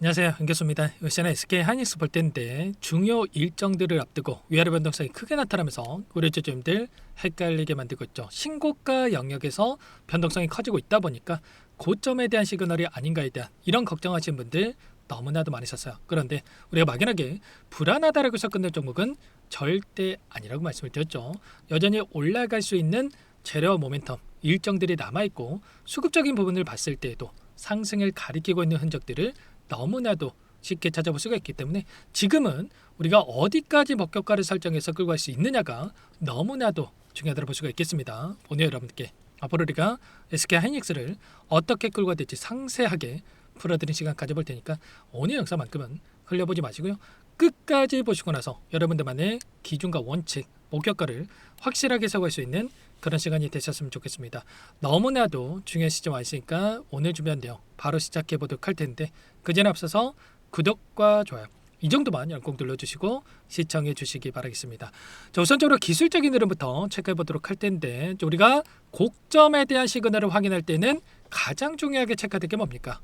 안녕하세요, 은교수입니다. 요새는 SK 하이닉스 볼 때인데 중요 일정들을 앞두고 위아래 변동성이 크게 나타나면서 우리 주주님들 헷갈리게 만들고 있죠. 신고가 영역에서 변동성이 커지고 있다 보니까 고점에 대한 시그널이 아닌가에 대한 이런 걱정하시는 분들 너무나도 많으셨어요. 그런데 우리가 막연하게 불안하다라고 해서 끝낼 종목은 절대 아니라고 말씀을 드렸죠. 여전히 올라갈 수 있는 재료 모멘텀 일정들이 남아있고 수급적인 부분을 봤을 때에도 상승을 가리키고 있는 흔적들을 너무나도 쉽게 찾아볼 수가 있기 때문에 지금은 우리가 어디까지 목표가를 설정해서 끌고 갈 수 있느냐가 너무나도 중요하다고 볼 수가 있겠습니다. 오늘 여러분께 앞으로 우리가 SK 하이닉스를 어떻게 끌고 가야 될지 상세하게 풀어드린 시간 가져볼 테니까 오늘 영상만큼은 흘려보지 마시고요. 끝까지 보시고 나서 여러분들만의 기준과 원칙, 목표가를 확실하게 세워갈 수 있는 그런 시간이 되셨으면 좋겠습니다. 너무나도 중요한 시점 와 있으니까 오늘 준비한 내용 바로 시작해 보도록 할 텐데 그 전에 앞서서 구독과 좋아요 이 정도만 꼭 눌러주시고 시청해 주시기 바라겠습니다. 자, 우선적으로 기술적인 흐름부터 체크해 보도록 할 텐데 우리가 고점에 대한 시그널을 확인할 때는 가장 중요하게 체크할 게 뭡니까?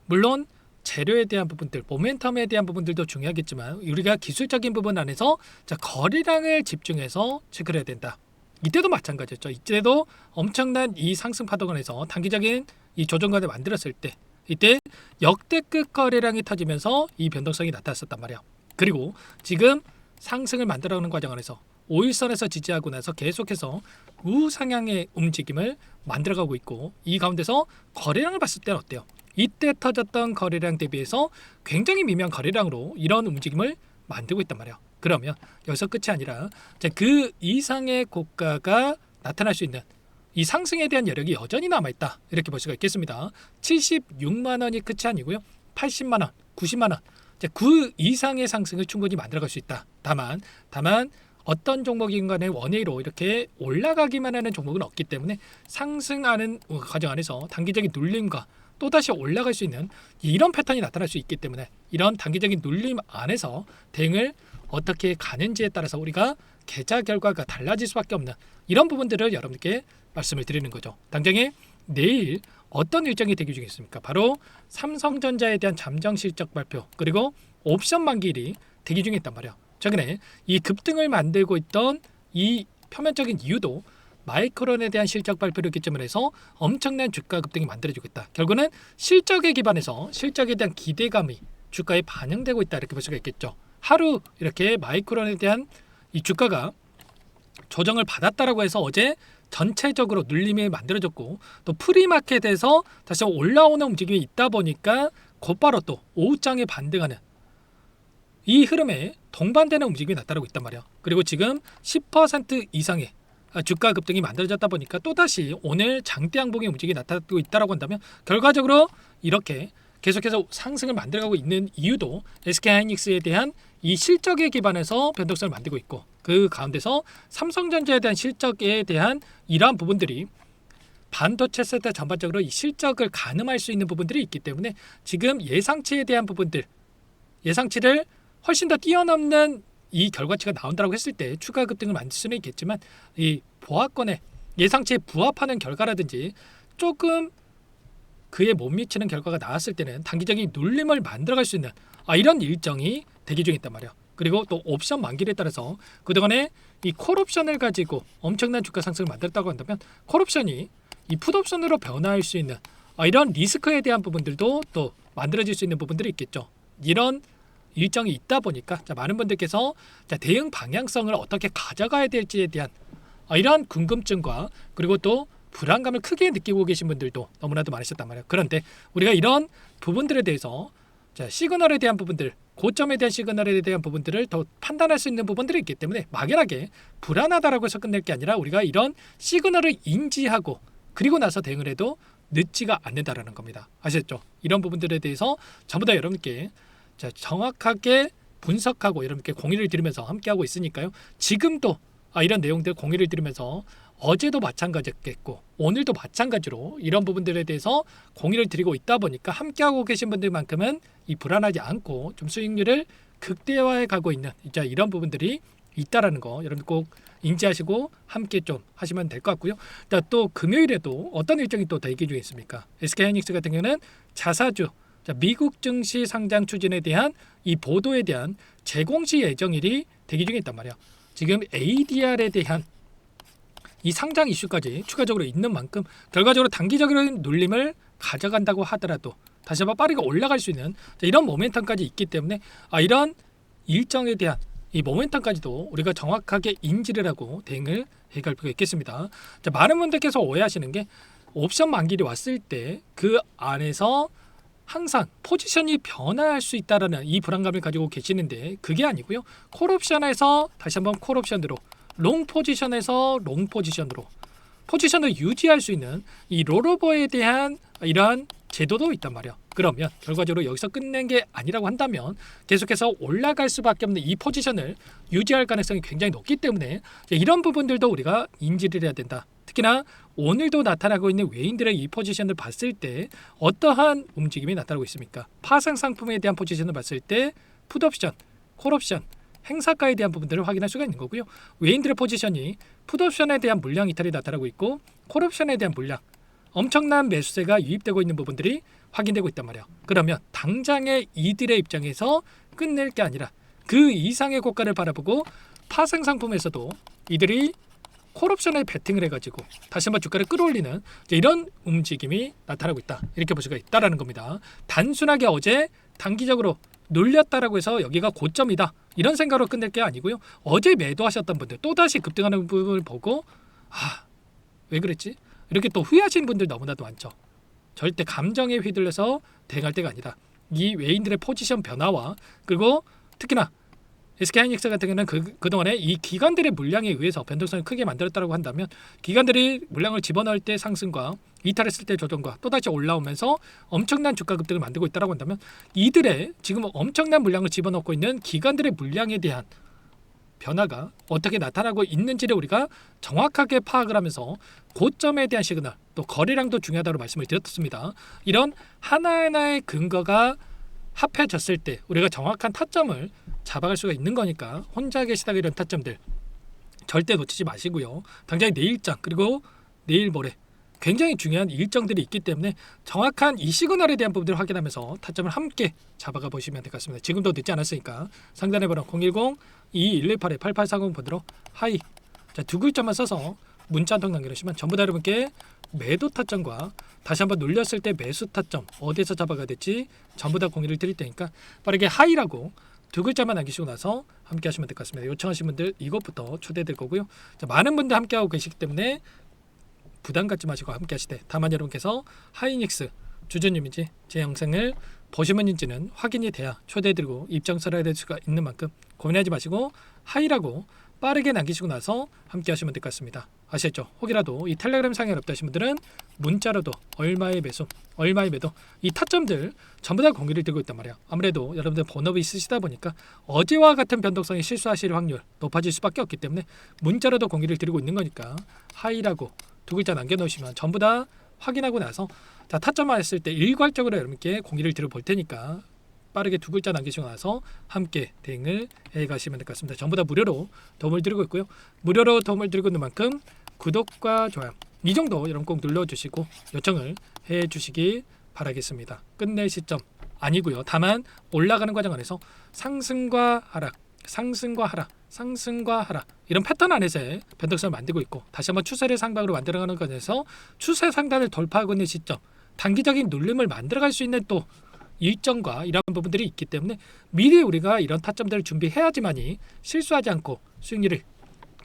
물론 재료에 대한 부분들, 모멘텀에 대한 부분들도 중요하겠지만 우리가 기술적인 부분 안에서 거래량을 집중해서 체크를 해야 된다. 이때도 마찬가지였죠. 이때도 엄청난 이 상승 파동 안에서 단기적인 이 조정관을 만들었을 때 이때 역대급 거래량이 터지면서 이 변동성이 나타났었단 말이야. 그리고 지금 상승을 만들어가는 과정 안에서 5일선에서 지지하고 나서 계속해서 우상향의 움직임을 만들어가고 있고 이 가운데서 거래량을 봤을 때는 어때요? 이때 터졌던 거래량 대비해서 굉장히 미미한 거래량으로 이런 움직임을 만들고 있단 말이야. 그러면 여기서 끝이 아니라 그 이상의 고가가 나타날 수 있는 이 상승에 대한 여력이 여전히 남아있다 이렇게 볼 수가 있겠습니다. 76만 원이 끝이 아니고요. 80만 원, 90만 원 그 이상의 상승을 충분히 만들어갈 수 있다. 다만 어떤 종목인 간에 원웨이로 이렇게 올라가기만 하는 종목은 없기 때문에 상승하는 과정 안에서 단기적인 눌림과 또다시 올라갈 수 있는 이런 패턴이 나타날 수 있기 때문에 이런 단기적인 눌림 안에서 대응을 어떻게 가는지에 따라서 우리가 계좌 결과가 달라질 수밖에 없는 이런 부분들을 여러분께 말씀을 드리는 거죠. 당장에 내일 어떤 일정이 대기 중에 있습니까? 바로 삼성전자에 대한 잠정 실적 발표 그리고 옵션 만기일이 대기 중에 있단 말이야. 최근에 이 급등을 만들고 있던 이 표면적인 이유도 마이크론에 대한 실적 발표를 기점으로 해서 엄청난 주가 급등이 만들어지고 있다. 결국은 실적에 기반해서 실적에 대한 기대감이 주가에 반영되고 있다 이렇게 볼 수가 있겠죠. 하루 이렇게 마이크론에 대한 이 주가가 조정을 받았다라고 해서 어제 전체적으로 눌림이 만들어졌고 또 프리마켓에서 다시 올라오는 움직임이 있다 보니까 곧바로 또 오후장에 반등하는 이 흐름에 동반되는 움직임이 나타나고 있단 말이야. 그리고 지금 10% 이상의 주가 급등이 만들어졌다 보니까 또다시 오늘 장대 양봉의 움직임이 나타나고 있다고 한다면 결과적으로 이렇게 계속해서 상승을 만들어가고 있는 이유도 SK 하이닉스에 대한 이 실적에 기반해서 변동성을 만들고 있고 그 가운데서 삼성전자에 대한 실적에 대한 이러한 부분들이 반도체 섹터 전반적으로 이 실적을 가늠할 수 있는 부분들이 있기 때문에 지금 예상치에 대한 부분들 예상치를 훨씬 더 뛰어넘는 이 결과치가 나온다고 했을 때 추가 급등을 만들 수는 있겠지만 이 보합권에 예상치에 부합하는 결과라든지 조금 그에 못 미치는 결과가 나왔을 때는 단기적인 눌림을 만들어갈 수 있는 이런 일정이 대기 중에 있단 말이야. 그리고 또 옵션 만기에 따라서 그동안에 이 콜옵션을 가지고 엄청난 주가 상승을 만들었다고 한다면 콜옵션이 이 풋옵션으로 변화할 수 있는 이런 리스크에 대한 부분들도 또 만들어질 수 있는 부분들이 있겠죠. 이런 일정이 있다 보니까 많은 분들께서 대응 방향성을 어떻게 가져가야 될지에 대한 이런 궁금증과 그리고 또 불안감을 크게 느끼고 계신 분들도 너무나도 많으셨단 말이에요. 그런데 우리가 이런 부분들에 대해서 시그널에 대한 부분들, 고점에 대한 시그널에 대한 부분들을 더 판단할 수 있는 부분들이 있기 때문에 막연하게 불안하다라고 해서 끝낼 게 아니라 우리가 이런 시그널을 인지하고 그리고 나서 대응을 해도 늦지가 않는다라는 겁니다. 아시겠죠? 이런 부분들에 대해서 전부 다 여러분께 정확하게 분석하고 여러분께 공유를 드리면서 함께하고 있으니까요. 지금도 이런 내용들 공유를 드리면서 어제도 마찬가지였겠고 오늘도 마찬가지로 이런 부분들에 대해서 공유를 드리고 있다 보니까 함께하고 계신 분들만큼은 이 불안하지 않고 좀 수익률을 극대화해 가고 있는 이런 부분들이 있다라는 거 여러분 꼭 인지하시고 함께 좀 하시면 될 것 같고요. 또 금요일에도 어떤 일정이 또 대기 중에 있습니까? SK 하이닉스 같은 경우는 자사주 자, 미국 증시 상장 추진에 대한 이 보도에 대한 재공시 예정일이 대기 중에 있단 말이야. 지금 ADR에 대한 이 상장 이슈까지 추가적으로 있는 만큼 결과적으로 단기적인 눌림을 가져간다고 하더라도 다시 한번 빠르게 올라갈 수 있는 이런 모멘텀까지 있기 때문에 이런 일정에 대한 이 모멘텀까지도 우리가 정확하게 인지를 하고 대응을 해갈 필요가 있겠습니다. 자, 많은 분들께서 오해하시는 게 옵션 만기일이 왔을 때 그 안에서 항상 포지션이 변화할 수 있다라는 이 불안감을 가지고 계시는데 그게 아니고요. 콜옵션에서 다시 한번 콜옵션으로 롱 포지션에서 롱 포지션으로 포지션을 유지할 수 있는 이 롤오버에 대한 이러한 제도도 있단 말이야. 그러면 결과적으로 여기서 끝낸 게 아니라고 한다면 계속해서 올라갈 수밖에 없는 이 포지션을 유지할 가능성이 굉장히 높기 때문에 이런 부분들도 우리가 인지를 해야 된다. 특히나 오늘도 나타나고 있는 외인들의 이 포지션을 봤을 때 어떠한 움직임이 나타나고 있습니까? 파생 상품에 대한 포지션을 봤을 때 풋옵션, 콜옵션, 행사가에 대한 부분들을 확인할 수가 있는 거고요. 외인들의 포지션이 풋옵션에 대한 물량 이탈이 나타나고 있고 콜옵션에 대한 물량, 엄청난 매수세가 유입되고 있는 부분들이 확인되고 있단 말이야. 그러면 당장의 이들의 입장에서 끝낼 게 아니라 그 이상의 고가를 바라보고 파생 상품에서도 이들이 콜옵션에 베팅을 해가지고 다시 한번 주가를 끌어올리는 이런 움직임이 나타나고 있다. 이렇게 볼 수가 있다라는 겁니다. 단순하게 어제 단기적으로 눌렸다라고 해서 여기가 고점이다. 이런 생각으로 끝낼 게 아니고요. 어제 매도하셨던 분들 또다시 급등하는 부분을 보고 왜 그랬지? 이렇게 또 후회하시는 분들 너무나도 많죠. 절대 감정에 휘둘려서 대응할 때가 아니다. 이 외인들의 포지션 변화와 그리고 특히나 SK하이닉스 같은 경우는 그동안에 이 기관들의 물량에 의해서 변동성을 크게 만들었다고 한다면 기관들이 물량을 집어넣을 때 상승과 이탈했을 때 조정과 또다시 올라오면서 엄청난 주가 급등을 만들고 있다고 한다면 이들의 지금 엄청난 물량을 집어넣고 있는 기관들의 물량에 대한 변화가 어떻게 나타나고 있는지를 우리가 정확하게 파악을 하면서 고점에 대한 시그널 또 거래량도 중요하다고 말씀을 드렸습니다. 이런 하나하나의 근거가 합해졌을 때 우리가 정확한 타점을 잡아갈 수가 있는 거니까 혼자 계시다가 이런 타점들 절대 놓치지 마시고요. 당장 내일장 그리고 내일 모레 굉장히 중요한 일정들이 있기 때문에 정확한 이 시그널에 대한 부분들을 확인하면서 타점을 함께 잡아가 보시면 될 것 같습니다. 지금도 늦지 않았으니까 상단에 번호 010-2118-8840 번호로 하이 두 글자만 써서 문자 한 통 남겨주시면 전부 다 여러분께 매도 타점과 다시 한번 눌렸을 때 매수 타점 어디에서 잡아가야 될지 전부 다 공유를 드릴 테니까 빠르게 하이라고 두 글자만 남기시고 나서 함께 하시면 될 것 같습니다. 요청하신 분들 이것부터 초대될 거고요. 많은 분들 함께하고 계시기 때문에 부담 갖지 마시고 함께 하시되 다만 여러분께서 하이닉스 주주님인지 제 영상을 보시면인지는 확인이 돼야 초대해드리고 입장서를 해야 수가 있는 만큼 고민하지 마시고 하이라고 빠르게 남기시고 나서 함께 하시면 될 것 같습니다. 아시겠죠? 혹이라도 이 텔레그램 상에 어렵다 하신 분들은 문자로도 얼마의 매수, 얼마의 매도 이 타점들 전부 다 공유를 드리고 있단 말이야. 아무래도 여러분들 본업이 있으시다 보니까 어제와 같은 변동성이 실수하실 확률 높아질 수밖에 없기 때문에 문자로도 공유를 드리고 있는 거니까 하이라고 두 글자 남겨놓으시면 전부 다 확인하고 나서 타점만 했을 때 일괄적으로 여러분께 공유를 드려볼 테니까 빠르게 두 글자 남기시고 나서 함께 대응을 해가시면 될 것 같습니다. 전부 다 무료로 도움을 드리고 있고요. 무료로 도움을 드리고 있는 만큼 구독과 좋아요 이 정도 여러분 꼭 눌러주시고 요청을 해주시기 바라겠습니다. 끝낼 시점 아니고요. 다만 올라가는 과정 안에서 상승과 하락, 상승과 하락, 상승과 하락 이런 패턴 안에서의 변동성을 만들고 있고 다시 한번 추세를 상방으로 만들어가는 과정에서 추세 상단을 돌파하고 있는 시점 단기적인 눌림을 만들어갈 수 있는 또 일정과 이런 부분들이 있기 때문에 미리 우리가 이런 타점들을 준비해야지만이 실수하지 않고 수익률을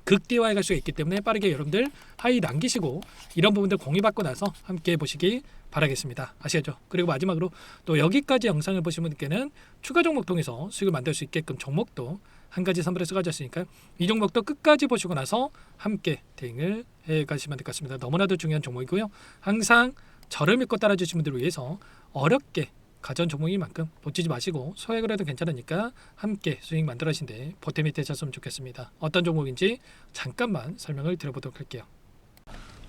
극대화해 갈 수가 있기 때문에 빠르게 여러분들 하이 남기시고 이런 부분들 공유받고 나서 함께 보시기 바라겠습니다. 아시겠죠? 그리고 마지막으로 또 여기까지 영상을 보신 분께는 추가 종목 통해서 수익을 만들 수 있게끔 종목도 한 가지 선물해서 가졌으니까 이 종목도 끝까지 보시고 나서 함께 대응을 해 가시면 될 것 같습니다. 너무나도 중요한 종목이고요. 항상 저를 믿고 따라주신 분들을 위해서 어렵게 가전 종목인 만큼 놓치지 마시고 소액을 해도 괜찮으니까 함께 수익 만들어신데 보탬이 되셨으면 좋겠습니다. 어떤 종목인지 잠깐만 설명을 드려보도록 할게요.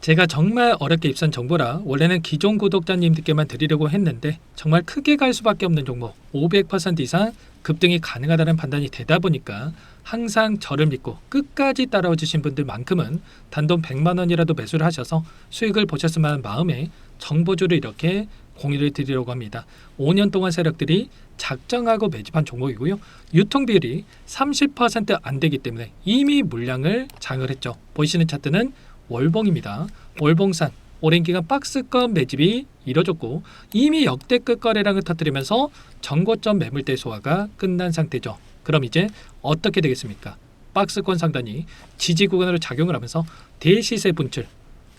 제가 정말 어렵게 입선 정보라 원래는 기존 구독자님들께만 드리려고 했는데 정말 크게 갈 수밖에 없는 종목 500% 이상 급등이 가능하다는 판단이 되다 보니까 항상 저를 믿고 끝까지 따라와 주신 분들만큼은 단돈 100만 원이라도 매수를 하셔서 수익을 보셨으면 하는 마음에 정보주를 이렇게 공유를 드리려고 합니다. 5년 동안 세력들이 작정하고 매집한 종목이고요. 유통 비율이 30%안 되기 때문에 이미 물량을 장을 했죠. 보이시는 차트는 월봉입니다. 월봉산 오랜 기간 박스권 매집이 이뤄졌고 이미 역대급 거래량을 터뜨리면서 전고점 매물대 소화가 끝난 상태죠. 그럼 이제 어떻게 되겠습니까? 박스권 상단이 지지 구간으로 작용을 하면서 대시세 분출,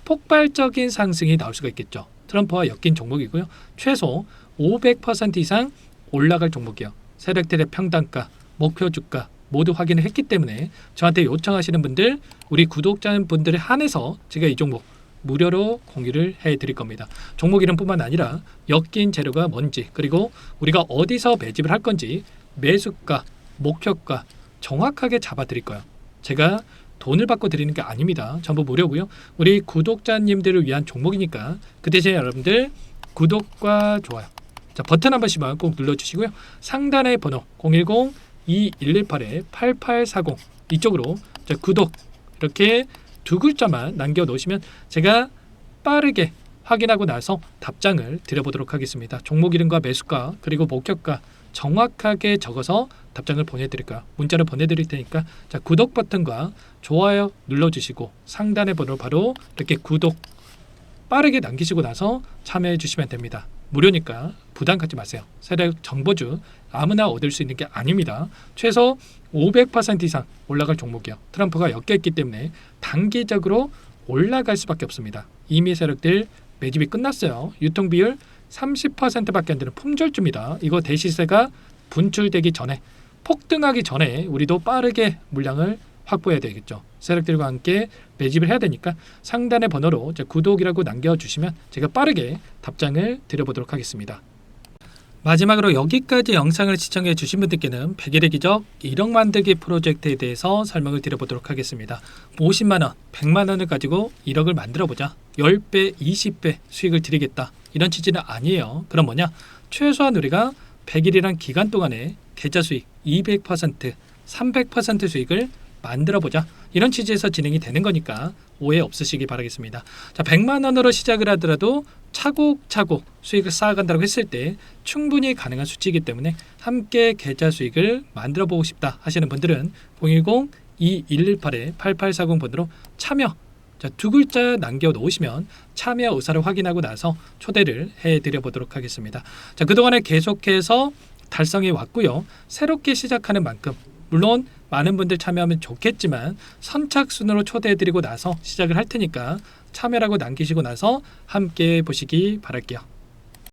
폭발적인 상승이 나올 수가 있겠죠. 트럼프와 엮인 종목이고요. 최소 500% 이상 올라갈 종목이요. 세력들의 평단가, 목표 주가 모두 확인을 했기 때문에 저한테 요청하시는 분들, 우리 구독자분들에 한해서 제가 이 종목 무료로 공유를 해드릴 겁니다. 종목 이름뿐만 아니라 엮인 재료가 뭔지, 그리고 우리가 어디서 매집을 할 건지 매수가, 목표가 정확하게 잡아드릴 거예요. 제가 돈을 받고 드리는 게 아닙니다. 전부 무료고요. 우리 구독자님들을 위한 종목이니까 그 대신에 여러분들 구독과 좋아요, 자, 버튼 한 번씩만 꼭 눌러주시고요. 상단의 번호 010-2118-8840 이쪽으로 구독 이렇게 두 글자만 남겨놓으시면 제가 빠르게 확인하고 나서 답장을 드려보도록 하겠습니다. 종목 이름과 매수가 그리고 목표가 정확하게 적어서 답장을 보내드릴까요? 문자로 보내드릴 테니까 자, 구독 버튼과 좋아요 눌러주시고 상단의 번호 바로 이렇게 구독 빠르게 남기시고 나서 참여해 주시면 됩니다. 무료니까 부담 갖지 마세요. 세력 정보주 아무나 얻을 수 있는 게 아닙니다. 최소 500% 이상 올라갈 종목이요. 트럼프가 엮였기 때문에 단기적으로 올라갈 수밖에 없습니다. 이미 세력들 매집이 끝났어요. 유통비율 30%밖에 안 되는 품절주입니다. 이거 대시세가 분출되기 전에 폭등하기 전에 우리도 빠르게 물량을 확보해야 되겠죠. 세력들과 함께 매집을 해야 되니까 상단의 번호로 구독이라고 남겨주시면 제가 빠르게 답장을 드려보도록 하겠습니다. 마지막으로 여기까지 영상을 시청해 주신 분들께는 100일의 기적 1억 만들기 프로젝트에 대해서 설명을 드려보도록 하겠습니다. 50만원, 100만원을 가지고 1억을 만들어보자. 10배, 20배 수익을 드리겠다. 이런 취지는 아니에요. 그럼 뭐냐? 최소한 우리가 100일이란 기간 동안에 계좌 수익 200%, 300% 수익을 만들어보자. 이런 취지에서 진행이 되는 거니까 오해 없으시기 바라겠습니다. 자, 100만 원으로 시작을 하더라도 차곡차곡 수익을 쌓아간다고 했을 때 충분히 가능한 수치이기 때문에 함께 계좌 수익을 만들어 보고 싶다 하시는 분들은 010-2118-8840번으로 참여 두 글자 남겨놓으시면 참여 의사를 확인하고 나서 초대를 해드려 보도록 하겠습니다. 자, 그동안에 계속해서 달성해 왔고요. 새롭게 시작하는 만큼 물론 많은 분들 참여하면 좋겠지만 선착순으로 초대해드리고 나서 시작을 할 테니까 참여라고 남기시고 나서 함께 보시기 바랄게요.